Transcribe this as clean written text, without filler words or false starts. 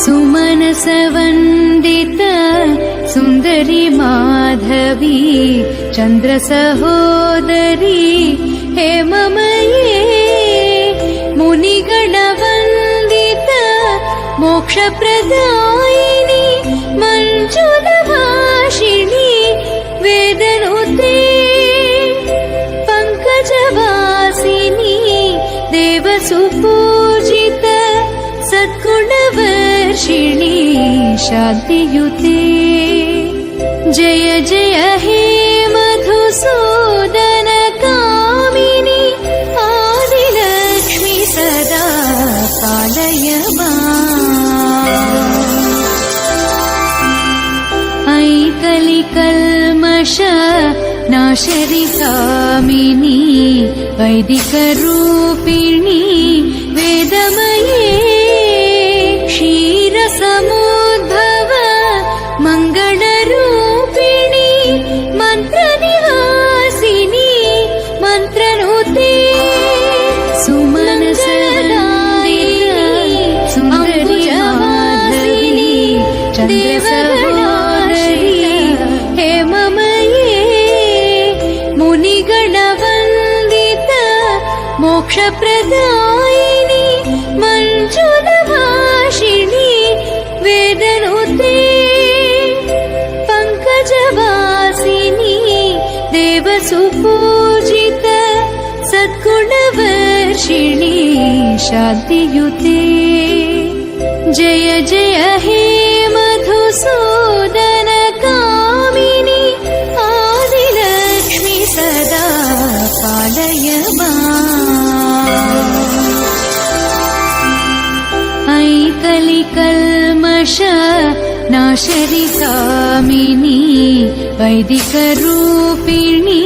सुमनसवन्दित सुन्दरी माधवी चन्द्रसहोदरी हेममये मुनिगणवन्दित मोक्षप्रदायिनी मञ्जुलभाषिणी वेदनुते पङ्कजवासिनी देवसुपूजित सद्गुणवर्षिणी शान्तियुते जय जय हे मधुसूदन कामिनी आदिलक्ष्मी सदा पालय माम्। ऐकलिकल्मष नाशरि कामिनी वैदिकरूपिणी वेदमये क्षीरसमुद्भव मङ्गलरूपिणी मन्त्रनिवासिनी मन्त्रनुते सुमनसवन्दिनी सुन्दरी माधवी चन्द्रसहोदरी हेममये मुनिगणवन्दित मोक्षप्रदायिनी मञ्जुलभाषिणी वेदनुते पङ्कजवासिनी देवसुपूजित सद्गुणवर्षिणी शान्तियुते जय जय हे मधुसूदन कामिनी आदिलक्ष्मी सदा पालय माम्। ऐकलिकल्मष नाशरि कामिनी वैदिकरूपिणी